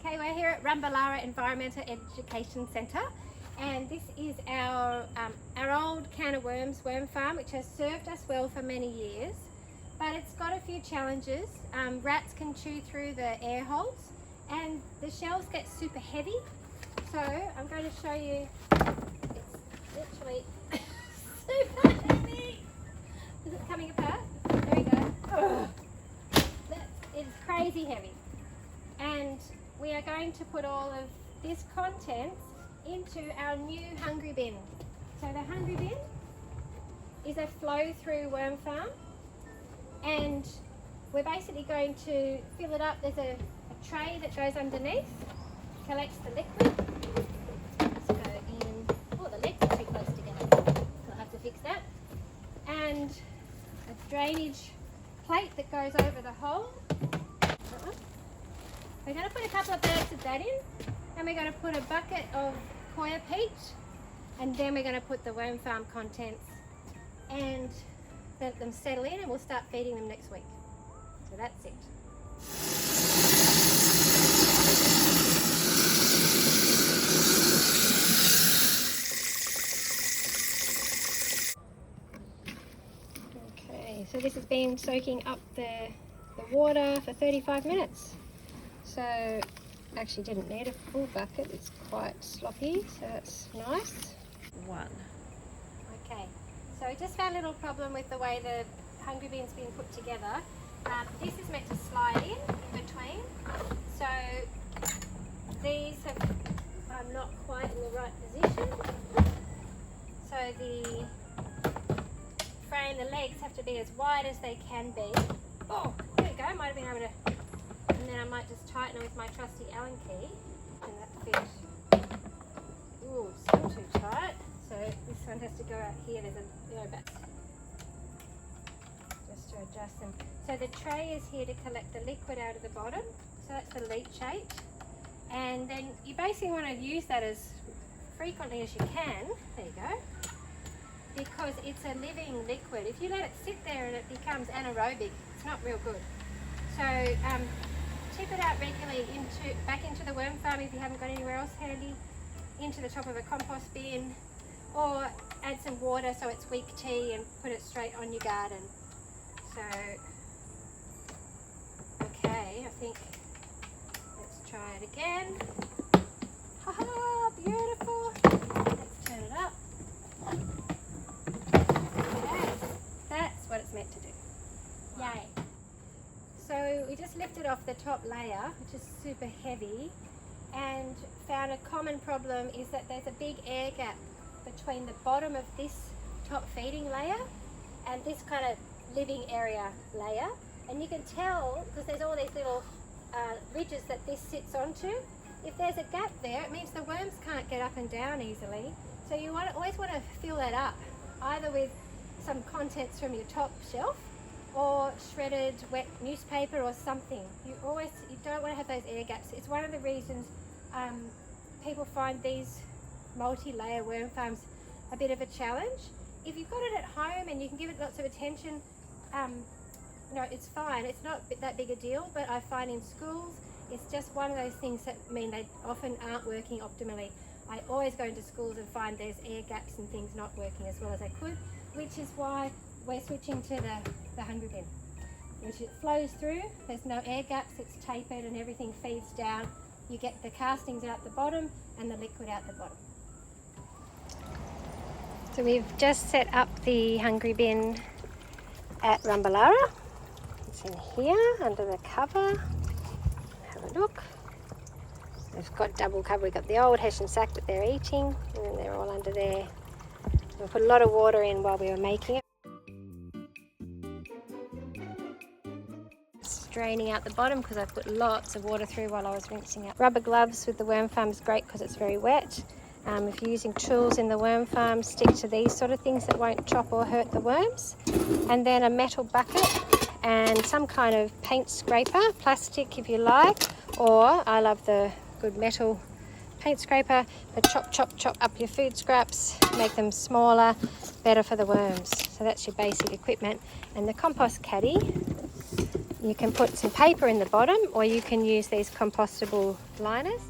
Okay, we're here at RUMBALARA Environmental Education Centre, and this is our old can of worms worm farm, which has served us well for many years, but it's got a few challenges. Rats can chew through the air holes and the shells get super heavy. So I'm going to show you, it's literally super heavy. Is it coming apart? There we go. It's crazy heavy. And we are going to put all of this contents into our new hungry bin. So the hungry bin is a flow-through worm farm, and we're basically going to fill it up. There's a tray that goes underneath, collects the liquid. Let's go in. Oh, the legs are too close together, so I'll have to fix that. And a drainage plate that goes over the hole. We're going to put a couple of bags of that in, and we're going to put a bucket of coir peat, and then we're going to put the worm farm contents and let them settle in, and we'll start feeding them next week. So that's it. Okay, so this has been soaking up the water for 35 minutes. So actually didn't need a full bucket, it's quite sloppy, so that's nice. Okay, so I just found a little problem with the way the hungry bin's been put together. This is meant to slide in between, so these are not quite in the right position. So the frame, the legs have to be as wide as they can be. Oh, there we go, might have been able to. And then I might just tighten it with my trusty Allen key, and that fits. Ooh, still too tight. So this one has to go out here. There's a back just to adjust them. So the tray is here to collect the liquid out of the bottom. So that's the leachate, and then you basically want to use that as frequently as you can. There you go. Because it's a living liquid. If you let it sit there and it becomes anaerobic, it's not real good. So tip it out regularly back into the worm farm if you haven't got anywhere else handy, into the top of a compost bin, or add some water so it's weak tea and put it straight on your garden. So, okay, I think let's try it again. Haha, beautiful. Let's turn it up. Okay, that's what it's meant to do. Yay. So we just lifted off the top layer, which is super heavy, and found a common problem is that there's a big air gap between the bottom of this top feeding layer and this kind of living area layer. And you can tell, because there's all these little ridges that this sits onto, if there's a gap there, it means the worms can't get up and down easily. So you always want to fill that up, either with some contents from your top shelf, or shredded wet newspaper or something. You don't want to have those air gaps. It's one of the reasons people find these multi-layer worm farms a bit of a challenge. If you've got it at home and you can give it lots of attention, it's fine. It's not that big a deal, but I find in schools, it's just one of those things that mean they often aren't working optimally. I always go into schools and find there's air gaps and things not working as well as they could, which is why we're switching to the hungry bin, which it flows through. There's no air gaps, it's tapered and everything feeds down. You get the castings out the bottom and the liquid out the bottom. So we've just set up the hungry bin at RUMBALARA. It's in here under the cover. Have a look. We've got double cover. We've got the old Hessian sack that they're eating, and then they're all under there. We put a lot of water in while we were making it. Draining out the bottom because I put lots of water through while I was rinsing out. Rubber gloves with the worm farm is great because it's very wet. If you're using tools in the worm farm, stick to these sort of things that won't chop or hurt the worms. And then a metal bucket and some kind of paint scraper, plastic if you like, or I love the good metal paint scraper, but chop up your food scraps, make them smaller, better for the worms. So that's your basic equipment. And the compost caddy You can put some paper in the bottom, or you can use these compostable liners.